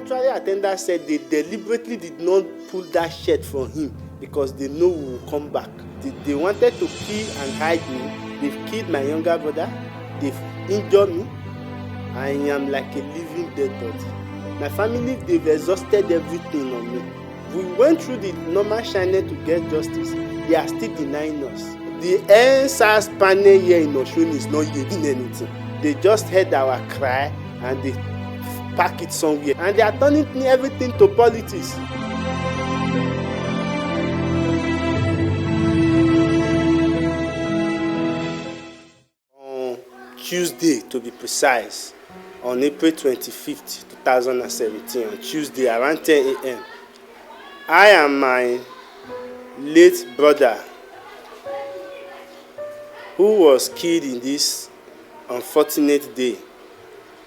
mortuary attendant said they deliberately did not pull that shirt from him because they know we will come back. They wanted to kill and hide me. They've killed my younger brother. They've injured me. I am like a living dead body. My family, they've exhausted everything on me. We went through the normal channel to get justice. They are still denying us. The NSAS panel here in Osun is not giving anything. They just heard our cry and they pack it somewhere. And they are turning everything to politics. On Tuesday, to be precise, on April 25th, 2017, on Tuesday around 10 a.m., I and my late brother, who was killed in this unfortunate day,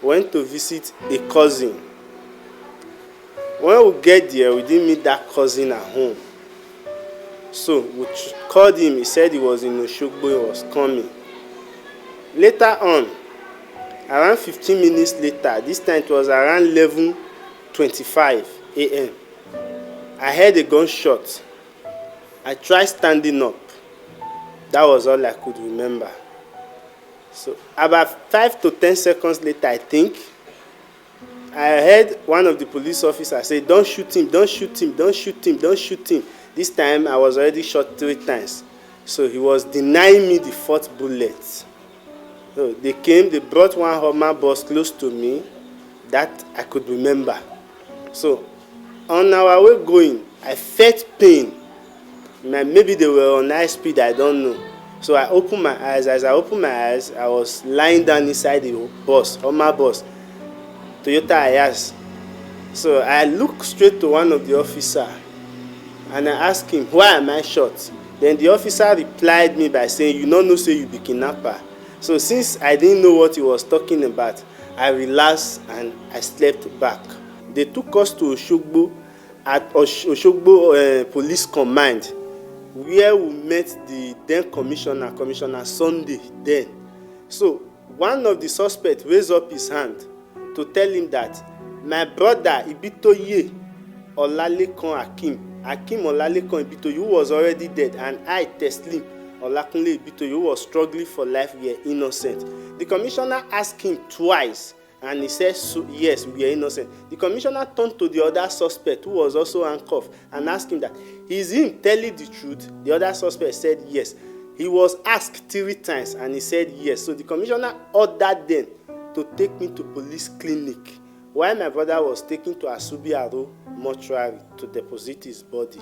went to visit a cousin. When we get there, we didn't meet that cousin at home. So we called him. He said he was in Osogbo, he was coming. Later on, around 15 minutes later, this time it was around 11:25 a.m., I heard a gunshot. I tried standing up. That was all I could remember. So about 5 to 10 seconds later, I think, I heard one of the police officers say, "Don't shoot him, don't shoot him, don't shoot him, don't shoot him." This time I was already shot 3 times. So he was denying me the 4th bullet. So they came, they brought one Hummer bus close to me that I could remember. So on our way going, I felt pain. Maybe they were on high speed, I don't know. So I opened my eyes. As I opened my eyes, I was lying down inside the bus, Hummer bus, Toyota Ayas. So I looked straight to one of the officers and I asked him, "Why am I shot?" Then the officer replied me by saying, "You don't know, say you be kidnapper." So since I didn't know what he was talking about, I relaxed and I slept back. They took us to Osogbo at Osogbo Police Command, where we met the then Commissioner Sunday then. So one of the suspects raised up his hand to tell him that my brother Ibitoye, Olalekan Akeem Olalekan Ibitoye, who was already dead, and I, Teslim, Olakunle Ibitoye, who was struggling for life, we are innocent. The commissioner asked him twice, and he said, "So, yes, we are innocent." The commissioner turned to the other suspect, who was also handcuffed, and asked him that, "Is him telling the truth?" The other suspect said yes. He was asked 3 times, and he said yes. So the commissioner ordered them to take me to police clinic, while my brother was taken to Asubiaro mortuary to deposit his body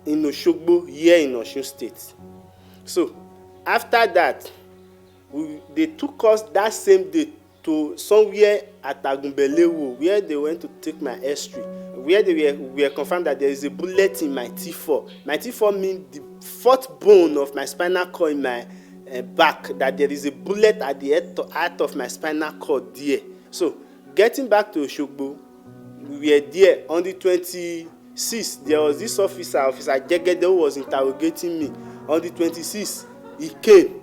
in Osogbo, here in Osun State. So after that, they took us that same day to somewhere at Agumbelewo, where they went to take my history, where we were confirmed that there is a bullet in my T4. My T4 means the 4th bone of my spinal cord in my back, that there is a bullet at the heart of my spinal cord there. So getting back to Osogbo, we were there on the 26th. There was this officer Jegede, who was interrogating me. On the 26th, he came.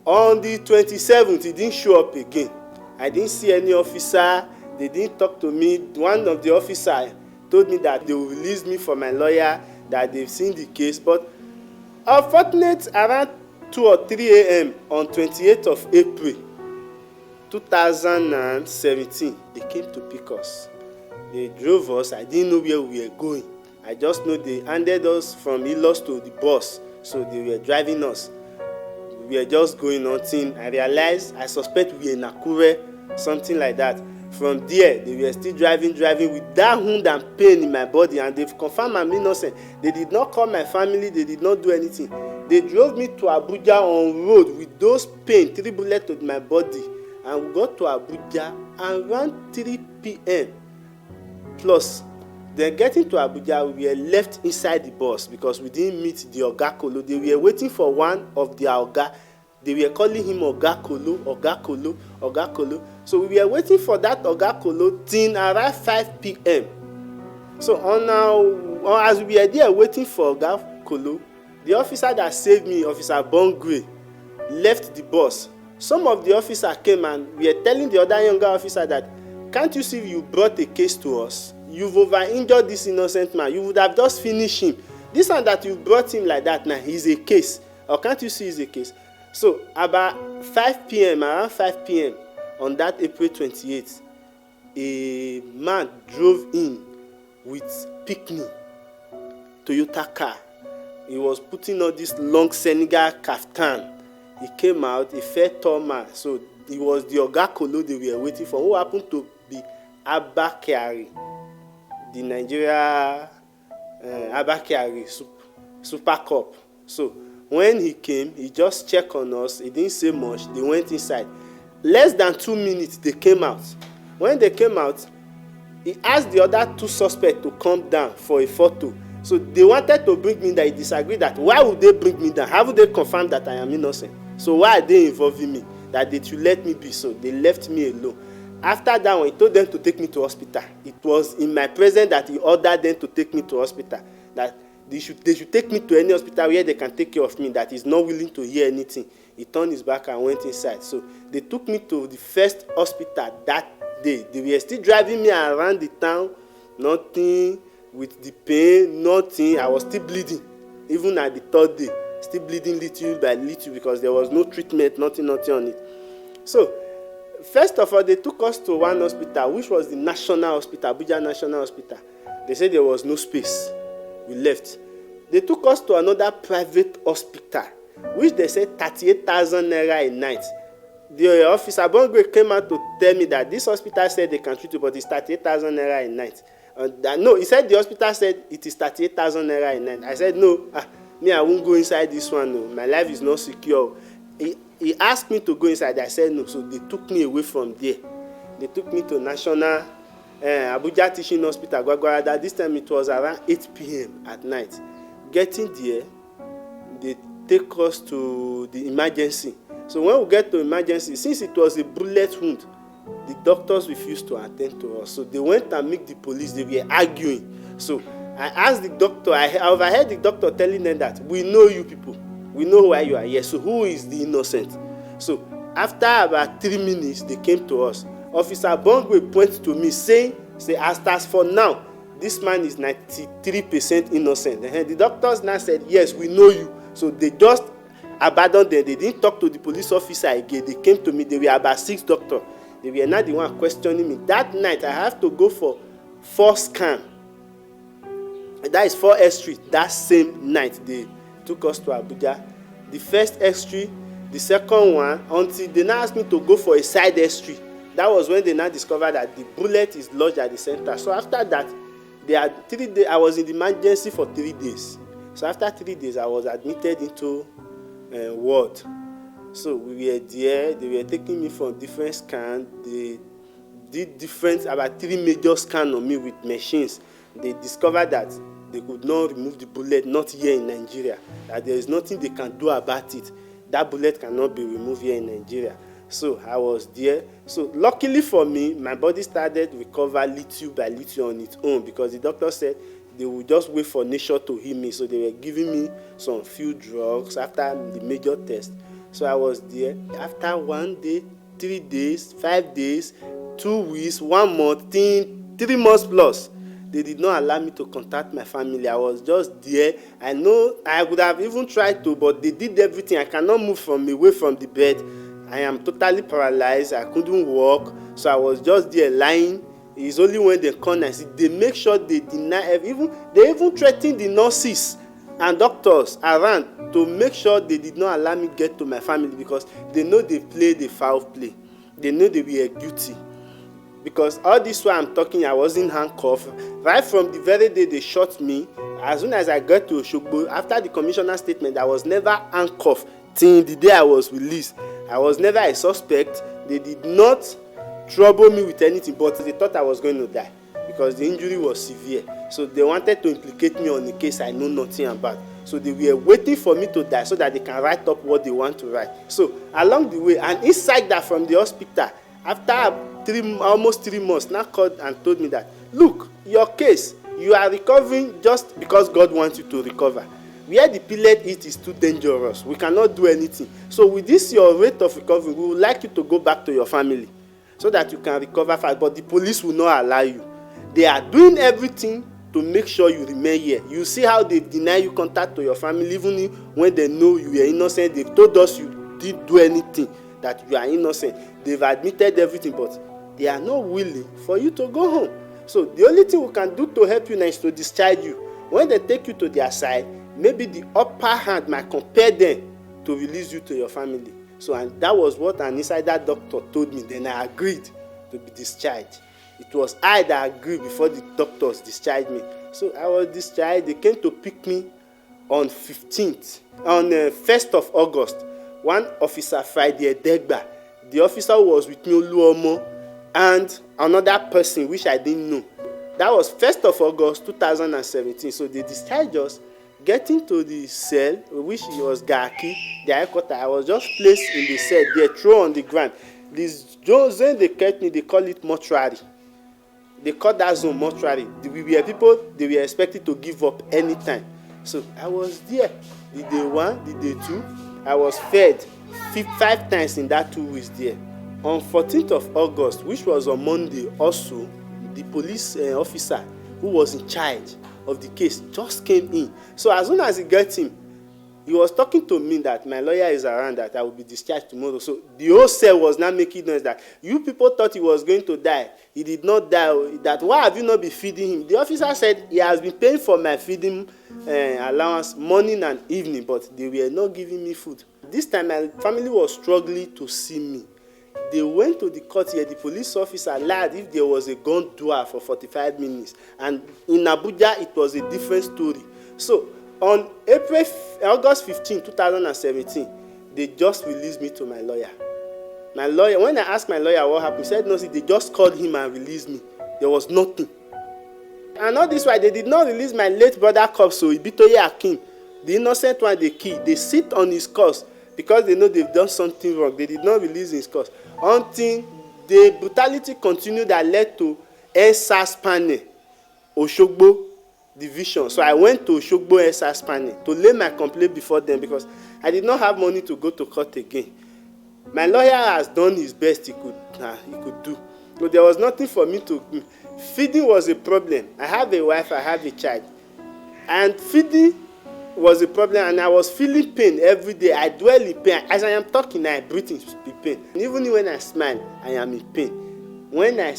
On the 27th, he didn't show up again. I didn't see any officer. They didn't talk to me. One of the officers told me that they will release me for my lawyer, that they've seen the case. But unfortunately, around 2 or 3 a.m. on 28th of April 2017, they came to pick us. They drove us. I didn't know where we were going. I just know they handed us from Ilos to the bus. So they were driving us. We were just going on till I realized, I suspect we were in Akure, something like that. From there, they were still driving with that wound and pain in my body, and they've confirmed I'm innocent. They did not call my family, they did not do anything. They drove me to Abuja on road with those pain, 3 bullets to my body, and we got to Abuja around 3 p.m. Plus, then getting to Abuja, we were left inside the bus because we didn't meet the Oga Kolo. They were waiting for one of their Oga. They were calling him Oga Kolo, Oga Kolo, Oga Kolo. So we were waiting for that Oga Kolo till around 5 p.m. So as we were there waiting for Oga Kolo, the officer that saved me, Officer Bongwe, left the bus. Some of the officers came and we were telling the other younger officer that can't you see you brought a case to us? You've over-injured this innocent man. You would have just finished him. This one that you brought him like that now, he's a case. Or can't you see he's a case? So about 5 p.m., around 5 p.m. on that April 28th, a man drove in with picnic Toyota car. He was putting on this long Senegal kaftan. He came out, a fair tall man. So he was the Oga Kolo they were waiting for, who happened to be Abba Kyari, the Nigeria Abba Kyari Super Cup. So when he came, he just checked on us. He didn't say much. They went inside. Less than 2 minutes, they came out. When they came out, he asked the other 2 suspects to come down for a photo. So they wanted to bring me down. He disagreed that why would they bring me down? How would they confirm that I am innocent? So why are they involving me? That they should let me be. So they left me alone. After that one, he told them to take me to hospital. It was in my presence that he ordered them to take me to hospital. That they should take me to any hospital where they can take care of me. That he's not willing to hear anything. He turned his back and went inside. So they took me to the first hospital that day. They were still driving me around the town. Nothing with the pain, nothing. I was still bleeding. Even at the 3rd day. Still bleeding little by little because there was no treatment, nothing on it. So, first of all, they took us to one hospital, which was the National Hospital, Abuja National Hospital. They said there was no space. We left. They took us to another private hospital, which they said 38,000 naira a night. The officer Bongwe came out to tell me that this hospital said they can treat you, but it's 38,000 naira a night. No, he said the hospital said it is 38,000 naira a night. I said no. Me, I won't go inside this one. No. My life is not secure. He asked me to go inside. I said no. So they took me away from there. They took me to National Abuja Teaching Hospital, Gwagwarada. This time it was around 8 p.m. at night. Getting there, they take us to the emergency. So when we get to emergency, since it was a bullet wound, the doctors refused to attend to us. So they went and meet the police. They were arguing. So I asked the doctor, I overheard the doctor telling them that we know you people. We know why you are here. So who is the innocent? So after about 3 minutes, they came to us. Officer Bongwe pointed to me saying, as for now, this man is 93% innocent. And the doctors now said, yes, we know you. So they just abandoned them. They didn't talk to the police officer again. They came to me. They were about 6 doctors. They were not the one questioning me. That night, I have to go for 4 scans. That is 4 X-ray. That same night, they took us to Abuja. The first X-ray, the second one, until they now asked me to go for a side X-ray. That was when they now discovered that the bullet is lodged at the center. So after that, they had 3 days. I was in the emergency for 3 days. So after 3 days, I was admitted into ward. So we were there. They were taking me for different scans. They did about 3 major scans on me with machines. They discovered that they could not remove the bullet, not here in Nigeria. That there is nothing they can do about it. That bullet cannot be removed here in Nigeria. So I was there. So luckily for me, my body started to recover little by little on its own because the doctor said they would just wait for nature to heal me. So they were giving me some few drugs after the major test. So I was there. After 1 day, 3 days, 5 days, 2 weeks, 1 month, 3 months plus, they did not allow me to contact my family. I was just there. I know I would have even tried to, but they did everything. I cannot move away from the bed. I am totally paralyzed. I couldn't walk. So I was just there lying. It's only when they come and see, they make sure they deny. They even threatened the nurses and doctors around to make sure they did not allow me get to my family because they know they played a foul play. They know they were guilty. Because all this while I'm talking, I wasn't handcuffed. Right from the very day they shot me, as soon as I got to Oshogbo, after the commissioner's statement, I was never handcuffed till the day I was released. I was never a suspect. They did not trouble me with anything, but they thought I was going to die because the injury was severe. So they wanted to implicate me on a case I know nothing about. So they were waiting for me to die so that they can write up what they want to write. So along the way, and inside that from the hospital, after almost 3 months, now called and told me that, look, your case, you are recovering just because God wants you to recover. Where the pellet is too dangerous. We cannot do anything. So with this, your rate of recovery, we would like you to go back to your family. so that you can recover fast, but the police will not allow you. They are doing everything to make sure you remain here. You see how they deny you contact to your family even when they know you are innocent. They've told us you didn't do anything, that you are innocent. They've admitted everything, but they are not willing for you to go home. So the only thing we can do to help you now is to discharge you. When they take you to their side, maybe the upper hand might compel them to release you to your family. So, and that was what an insider doctor told me. Then I agreed to be discharged. It was I that agreed before the doctors discharged me. So I was discharged. They came to pick me on 1st of August. One officer, Friday Edegba, the officer who was with me, Oluomo, and another person which I didn't know. That was 1st of August 2017. So they discharged us, getting to the cell, which was Gaki, the headquarters. I was just placed in the cell there, thrown on the ground. This zone they kept me, they call it mortuary. They call that zone mortuary. We were people, they were expected to give up anytime. So I was there. The day 1, the day 2, I was fed 5 times in that 2 weeks there. On 14th of August, which was on Monday also, the police officer who was in charge of the case just came in. So as soon as he got him, he was talking to me that my lawyer is around, that I will be discharged tomorrow. So the whole cell was now making noise that you people thought he was going to die. He did not die. That why have you not been feeding him? The officer said he has been paying for my feeding allowance morning and evening, but they were not giving me food. This time my family was struggling to see me. They went to the court here. The police officer lied if there was a gun duel for 45 minutes. And in Abuja, it was a different story. So on August 15, 2017, they just released me to my lawyer. My lawyer, when I asked my lawyer what happened, he said, no, see, they just called him and released me. There was nothing. And all this why they did not release my late brother so Ibitoye Akeem, the innocent one they killed. They sit on his cause because they know they've done something wrong. They did not release his cause until the brutality continued that led to SARS panel, Oshogbo division. So I went to Oshogbo SARS panel to lay my complaint before them because I did not have money to go to court again. My lawyer has done his best he could do. So there was nothing for me to do. Feeding was a problem. I have a wife, I have a child. And feeding was a problem, and I was feeling pain every day. I dwell in pain. As I am talking, I breathe in pain. And even when I smile, I am in pain. When I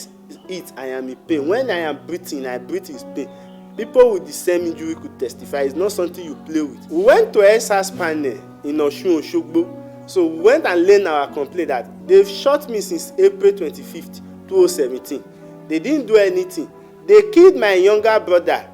eat, I am in pain. When I am breathing, I breathe in pain. People with the same injury could testify. It's not something you play with. We went to SARS panel in Oshun Oshogbo. So we went and learned our complaint that they've shot me since April 25th, 2017. They didn't do anything. They killed my younger brother,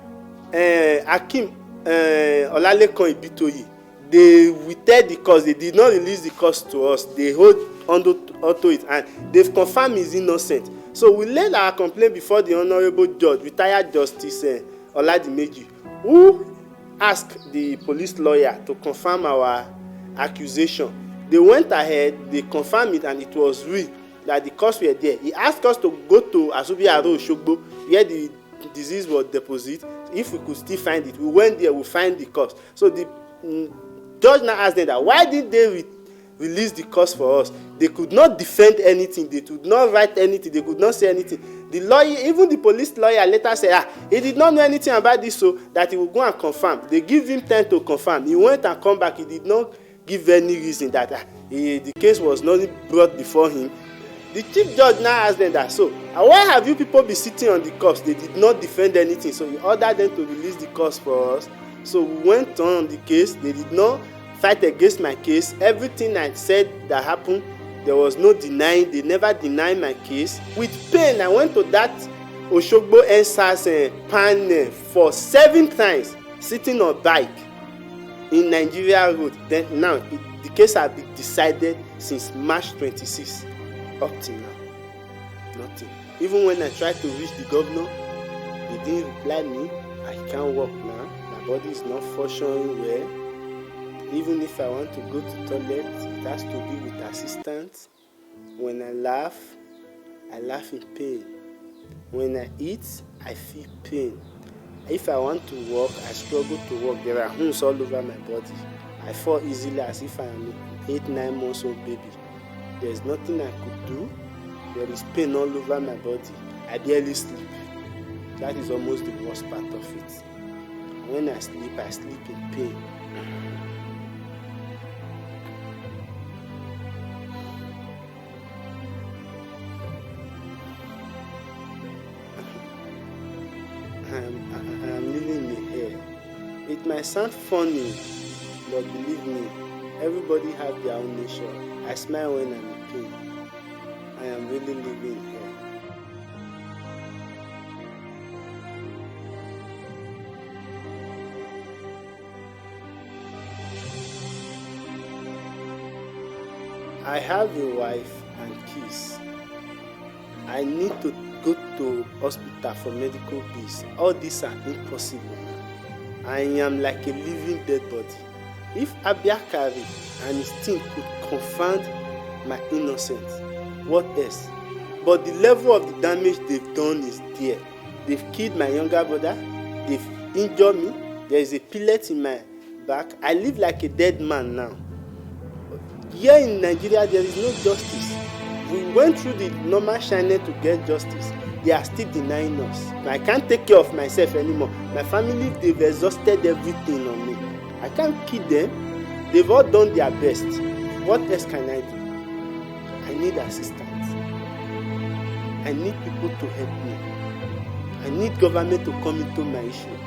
Akeem Olalekan Ibitoye. They withheld the cause. They did not release the cause to us. They hold onto it, and they've confirmed he's innocent. So we laid our complaint before the Honorable Judge, retired Justice Oladimeji, who asked the police lawyer to confirm our accusation. They went ahead, they confirmed it, and it was real that the cause were there. He asked us to go to Asubiaro Oshogbo, where the disease was deposited. If we could still find it, we went there, we find the cause. So the judge now asked them that why did they release the cause for us? They could not defend anything. They could not write anything. They could not say anything. The lawyer, even the police lawyer, later said, he did not know anything about this, so that he would go and confirm. They give him time to confirm. He went and come back. He did not give any reason that the case was not brought before him. The chief judge now asked them that, so why have you people been sitting on the cause? They did not defend anything, so he ordered them to release the cause for us. So we went on the case. They did not fight against my case. Everything I said that happened, there was no denying. They never denied my case. With pain, I went to that Oshogbo SARS panel for 7 times, sitting on bike in Nigeria Road. Then now the case has been decided since March 26. Up till now, nothing. Even when I tried to reach the governor, he didn't reply me. I can't walk now. My body is not functioning well. Even if I want to go to toilet, it has to be with assistance. When I laugh in pain. When I eat, I feel pain. If I want to walk, I struggle to walk. There are wounds all over my body. I fall easily as if I am an 8-9 months old baby. There's nothing I could do. There is pain all over my body. I barely sleep. That is almost the worst part of it. When I sleep in pain. I am living in the air. It might sound funny, but believe me, everybody has their own nature. I smile when I'm in pain. I am really living here. I have a wife and kids. I need to go to hospital for medical bills. All these are impossible. I am like a living dead body. If Abba Kyari and his team could confound my innocence, what else? But the level of the damage they've done is there. They've killed my younger brother. They've injured me. There is a pellet in my back. I live like a dead man now. Here in Nigeria, there is no justice. We went through the normal channel to get justice. They are still denying us. I can't take care of myself anymore. My family, they've exhausted everything on me. I can't kill them. They've all done their best. What else can I do? I need assistance. I need people to help me. I need government to come into my issue.